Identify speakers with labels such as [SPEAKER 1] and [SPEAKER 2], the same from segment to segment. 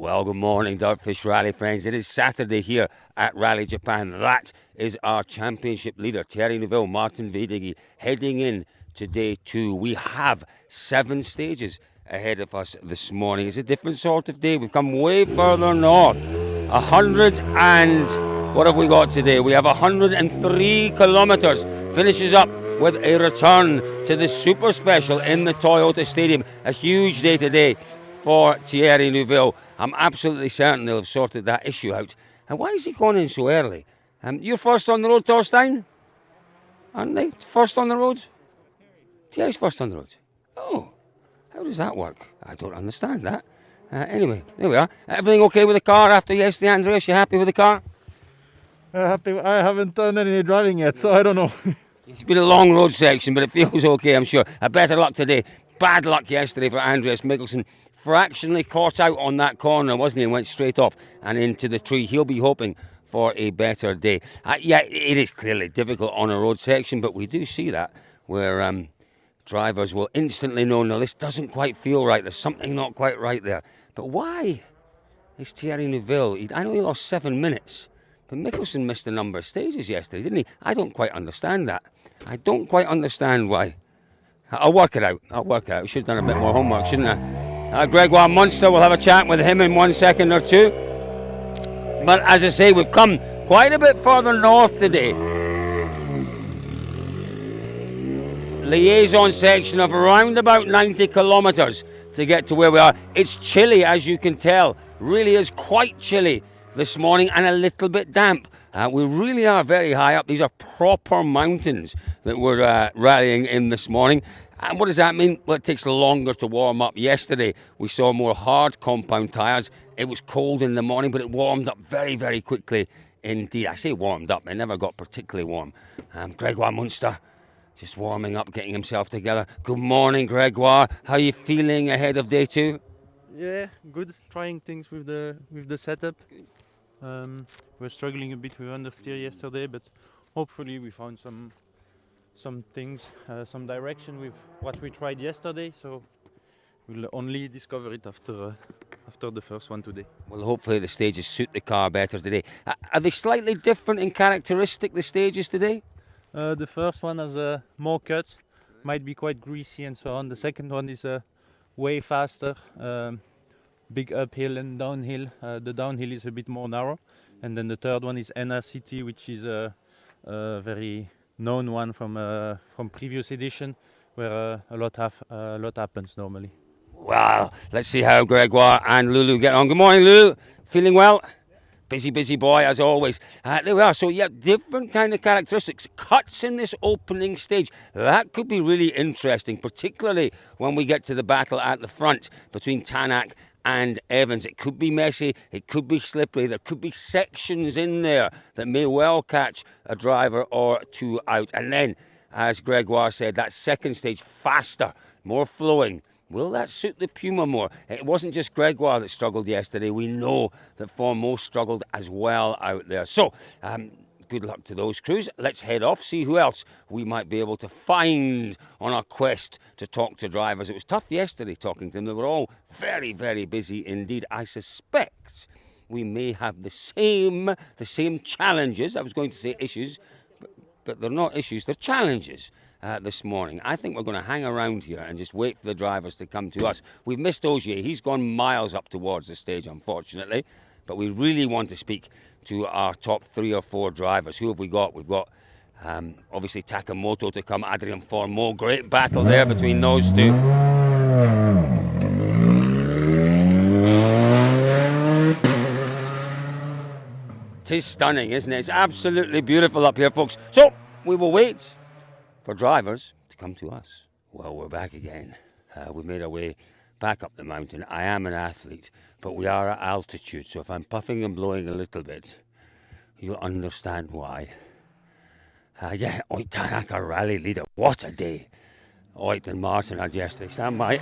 [SPEAKER 1] Well, good morning, Dirtfish Rally friends. It is Saturday here at Rally Japan. That is our championship leader, Thierry Neuville, Martin Vedigi, heading in to day two. We have 7 stages ahead of us this morning. It's a different sort of day. We've come way further north. 100 and what have we got today? We have 103 kilometers. Finishes up with a return to the Super Special in the Toyota Stadium. A huge day today for Thierry Neuville. I'm absolutely certain they'll have sorted that issue out. And why is he gone in so early? You're first on the road, Torstein? Aren't they? First on the road? Thierry's first on the road. Oh, how does that work? I don't understand that. Anyway, there we are. Everything okay with the car after yesterday, Andreas? You happy with the car?
[SPEAKER 2] Happy. I haven't done any driving yet, so I don't know.
[SPEAKER 1] It's been a long road section, but it feels okay, I'm sure. Better luck today. Bad luck yesterday for Andreas Mikkelsen. Fractionally caught out on that corner, wasn't he, and went straight off and into the tree. He'll be hoping for a better day. Yeah, it is clearly difficult on a road section, but we do see that where drivers will instantly know, no, this doesn't quite feel right. There's something not quite right there. But why is Thierry Neuville? I know he lost 7 minutes, but Mikkelsen missed a number of stages yesterday, didn't he? I don't quite understand that. I don't quite understand why. I'll work it out. I should have done a bit more homework, shouldn't I? Gregoire Munster, we'll have a chat with him in 1 second or two. But as I say, we've come quite a bit further north today. Liaison section of around about 90 kilometres to get to where we are. It's chilly, as you can tell. Really is quite chilly this morning and a little bit damp. We really are very high up. These are proper mountains that we're rallying in this morning. And what does that mean? Well, it takes longer to warm up. Yesterday, we saw more hard compound tyres. It was cold in the morning, but it warmed up very, very quickly indeed. I say warmed up. It never got particularly warm. Gregoire Munster just warming up, getting himself together. Good morning, Gregoire. How are you feeling ahead of day two?
[SPEAKER 2] Yeah, good. Trying things with the setup. We're struggling a bit with understeer yesterday, but hopefully we found some things, some direction with what we tried yesterday. So we'll only discover it after the first one today.
[SPEAKER 1] Well, hopefully the stages suit the car better today. Are they slightly different in characteristic, the stages today?
[SPEAKER 2] The first one has more cuts, might be quite greasy and so on. The second one is way faster. Big uphill and downhill. The downhill is a bit more narrow, and then the third one is Enna City, which is a very known one from previous edition, where a lot happens normally.
[SPEAKER 1] Well, let's see how Gregoire and Lulu get on. Good morning, Lulu. Feeling well? Busy boy as always. There we are. So yeah, different kind of characteristics. Cuts in this opening stage. That could be really interesting, particularly when we get to the battle at the front between Tanak and Evans. It could be messy, it could be slippery, there could be sections in there that may well catch a driver or two out. And then, as Gregoire said, that second stage, faster, more flowing. Will that suit the Puma more? It wasn't just Gregoire that struggled yesterday. We know that Foremost struggled as well out there. So, good luck to those crews. Let's head off, see who else we might be able to find on our quest to talk to drivers. It was tough yesterday talking to them. They were all very, very busy indeed. I suspect we may have the same challenges. I was going to say issues, but they're not issues, they're challenges this morning. I think we're going to hang around here and just wait for the drivers to come to us. We've missed Ogier. He's gone miles up towards the stage, unfortunately, but we really want to speak to our top 3 or 4 drivers. Who have we got? We've got obviously Takamoto to come, Adrien Fourmeau. Great battle there between those two. It is stunning, isn't it? It's absolutely beautiful up here, folks. So we will wait for drivers to come to us. Well, we're back again. We've made our way back up the mountain. I am an athlete, but we are at altitude, so if I'm puffing and blowing a little bit, you'll understand why. Yeah, Oit Tanak, our rally leader. What a day Oit and Martin had yesterday. Stand by.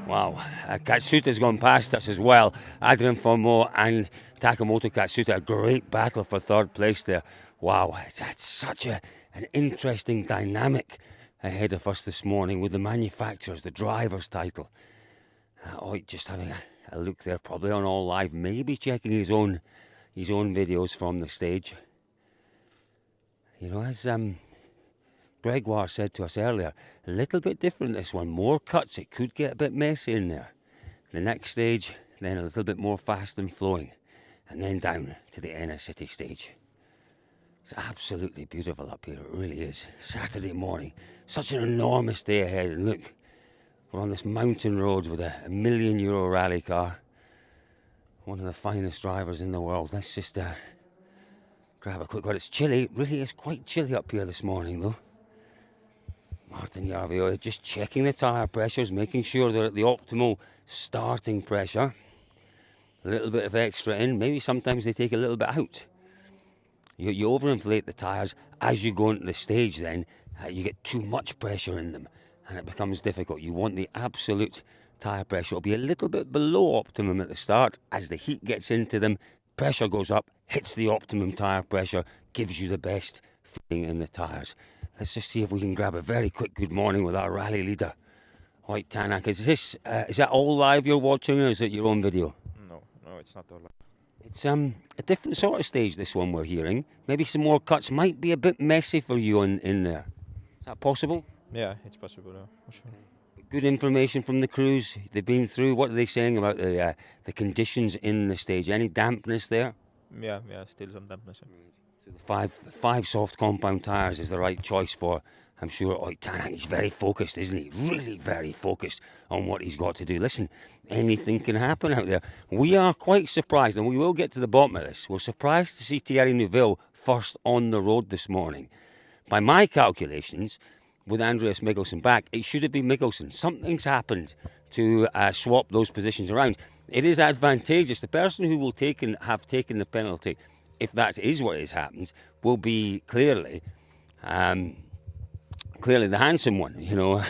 [SPEAKER 1] Wow, Katsuta's gone past us as well. Adrien Fourmeau and Takamoto Katsuta, a great battle for third place there. Wow, it's such an interesting dynamic ahead of us this morning with the manufacturers, the driver's title. Just having a look there, probably on All Live, maybe checking his own videos from the stage. You know, as Gregoire said to us earlier, a little bit different this one. More cuts, it could get a bit messy in there. The next stage, then a little bit more fast and flowing, and then down to the inner city stage. It's absolutely beautiful up here, it really is. Saturday morning, such an enormous day ahead, and look, we're on this mountain road with a €1 million rally car. One of the finest drivers in the world. Let's just grab a quick one. It's chilly, it really is quite chilly up here this morning though. Martin Jarvio just checking the tyre pressures, making sure they're at the optimal starting pressure. A little bit of extra in, maybe sometimes they take a little bit out. You overinflate the tyres as you go into the stage then, you get too much pressure in them and it becomes difficult. You want the absolute tyre pressure to be a little bit below optimum at the start. As the heat gets into them, pressure goes up, hits the optimum tyre pressure, gives you the best feeling in the tyres. Let's just see if we can grab a very quick good morning with our rally leader, Hoyt Tanak. Is that all live you're watching, or is it your own video?
[SPEAKER 3] No, it's not all live.
[SPEAKER 1] It's a different sort of stage, this one we're hearing. Maybe some more cuts might be a bit messy for you in there. Is that possible?
[SPEAKER 3] Yeah, it's possible, for sure.
[SPEAKER 1] Good information from the crews. They've been through. What are they saying about the conditions in the stage? Any dampness there?
[SPEAKER 3] Yeah, still some dampness.
[SPEAKER 1] So the five soft compound tyres is the right choice for, I'm sure, Hoyt Tanak. He's very focused, isn't he? Really very focused on what he's got to do. Listen, anything can happen out there. We are quite surprised, and we will get to the bottom of this. We're surprised to see Thierry Neuville first on the road this morning. By my calculations, with Andreas Mikkelsen back, it should have been Mikkelsen. Something's happened to swap those positions around. It is advantageous. The person who will have taken the penalty, if that is what has happened, will be clearly the handsome one,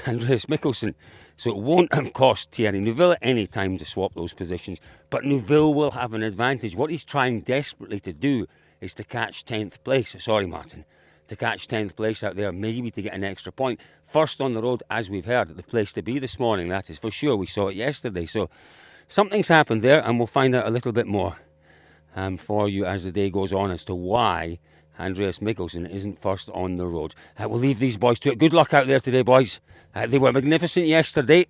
[SPEAKER 1] Andreas Mikkelsen. So it won't have cost Thierry Neuville any time to swap those positions, but Neuville will have an advantage. What he's trying desperately to do is to catch 10th place. Sorry, Martin. To catch 10th place out there, maybe to get an extra point. First on the road, as we've heard, the place to be this morning, that is for sure. We saw it yesterday. So something's happened there, and we'll find out a little bit more for you as the day goes on as to why Andreas Mikkelsen isn't first on the road. We'll leave these boys to it. Good luck out there today, boys. They were magnificent yesterday.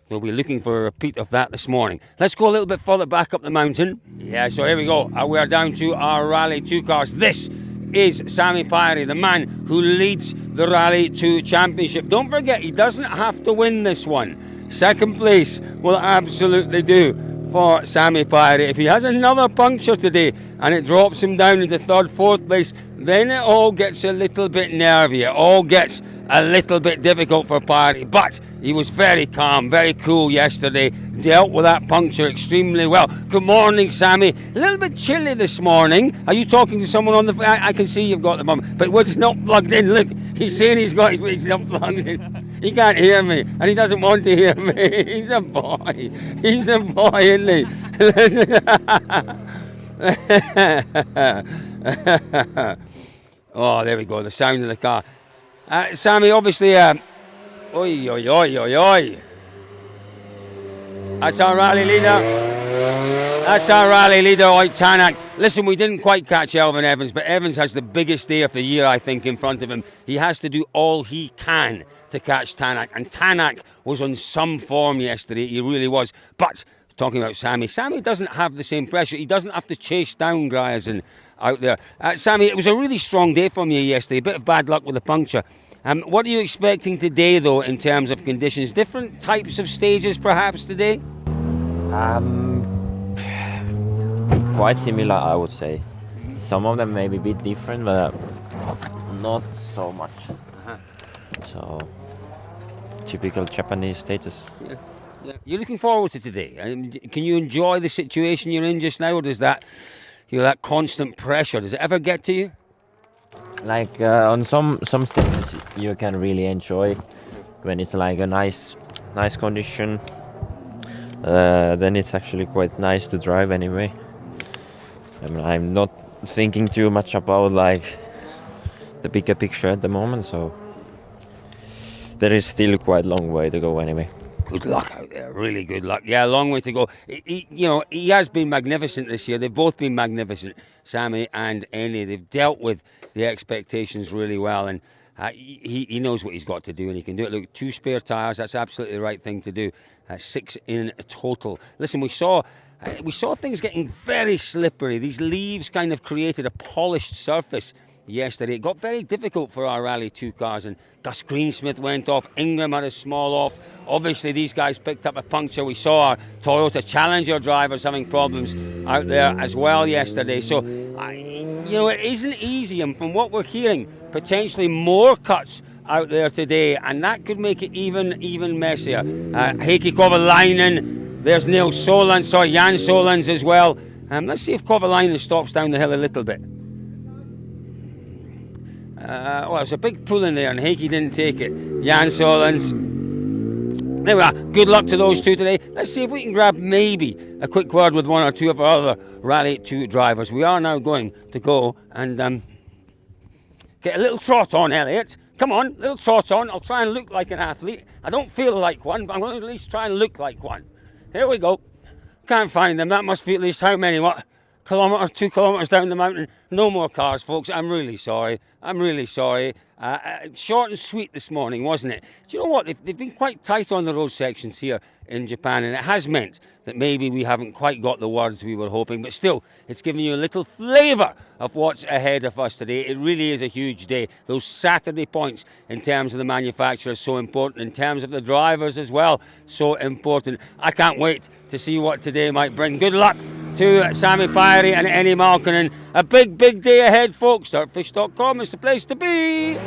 [SPEAKER 1] We'll be looking for a repeat of that this morning. Let's go a little bit further back up the mountain. Yeah, so here we go. We are down to our Rally 2 cars. This is Sami Pairi, the man who leads the Rally 2 Championship. Don't forget, he doesn't have to win this one. Second place will absolutely do for Sami Pairi. If he has another puncture today and it drops him down into third, fourth place, then it all gets a little bit nervy. It all gets a little bit difficult for Pairi. But he was very calm, very cool yesterday. Dealt with that puncture extremely well. Good morning, Sammy. A little bit chilly this morning. Are you talking to someone on the... I can see you've got the mum, but it's not plugged in. Look, he's saying he's not plugged in. He can't hear me, and he doesn't want to hear me. He's a boy. He's a boy, isn't he? Oh, there we go. The sound of the car. Sammy, obviously... Oi, oi, oi, oi, oi. That's our rally leader. Hoyt Tanak. Listen, we didn't quite catch Elfyn Evans, but Evans has the biggest day of the year, I think, in front of him. He has to do all he can to catch Tanak, and Tanak was on some form yesterday. He really was. But talking about Sammy doesn't have the same pressure. He doesn't have to chase down Grierson out there. Sammy, it was a really strong day from you yesterday. A bit of bad luck with the puncture. What are you expecting today, though, in terms of conditions? Different types of stages, perhaps, today?
[SPEAKER 4] Quite similar, I would say. Some of them may be a bit different, but not so much. So, typical Japanese stages.
[SPEAKER 1] Yeah. You're looking forward to today. Can you enjoy the situation you're in just now, or does that constant pressure, does it ever get to you?
[SPEAKER 4] Like on some stages you can really enjoy when it's like a nice condition. Then it's actually quite nice to drive anyway. I mean, I'm not thinking too much about like the bigger picture at the moment, so there is still quite a long way to go anyway.
[SPEAKER 1] Good luck out there, really good luck. Yeah, a long way to go. He has been magnificent this year. They've both been magnificent, Sammy and Eni. They've dealt with the expectations really well, and he knows what he's got to do, and he can do it. Look, 2 spare tyres, that's absolutely the right thing to do. 6 in total. Listen, we saw things getting very slippery. These leaves kind of created a polished surface yesterday. It got very difficult for our Rally 2 cars, and Gus Greensmith went off. Ingram had a small off. Obviously, these guys picked up a puncture. We saw our Toyota Challenger drivers having problems out there as well yesterday. So, it isn't easy, and from what we're hearing, potentially more cuts out there today, and that could make it even messier. Heikki Kovalainen, there's Neil Solans, Jan Solans as well. Let's see if Kovalainen stops down the hill a little bit. It's a big pull in there, and Heikki didn't take it. Jan Solans. There we are. Good luck to those two today. Let's see if we can grab maybe a quick word with 1 or 2 of our other Rally 2 drivers. We are now going to go and get a little trot on, Elliot. Come on, little trot on. I'll try and look like an athlete. I don't feel like one, but I'm going to at least try and look like one. Here we go. Can't find them. That must be at least how many? 2 kilometres down the mountain. No more cars, folks. I'm really sorry. Short and sweet this morning, wasn't it? Do you know what? They've been quite tight on the road sections here in Japan, and it has meant that maybe we haven't quite got the words we were hoping, but still, it's given you a little flavour of what's ahead of us today. It really is a huge day. Those Saturday points in terms of the manufacturers so important, in terms of the drivers as well, so important. I can't wait to see what today might bring. Good luck to Sami Päiri and Eni Malkonen. A big day ahead, folks. Dirtfish.com is the place to be.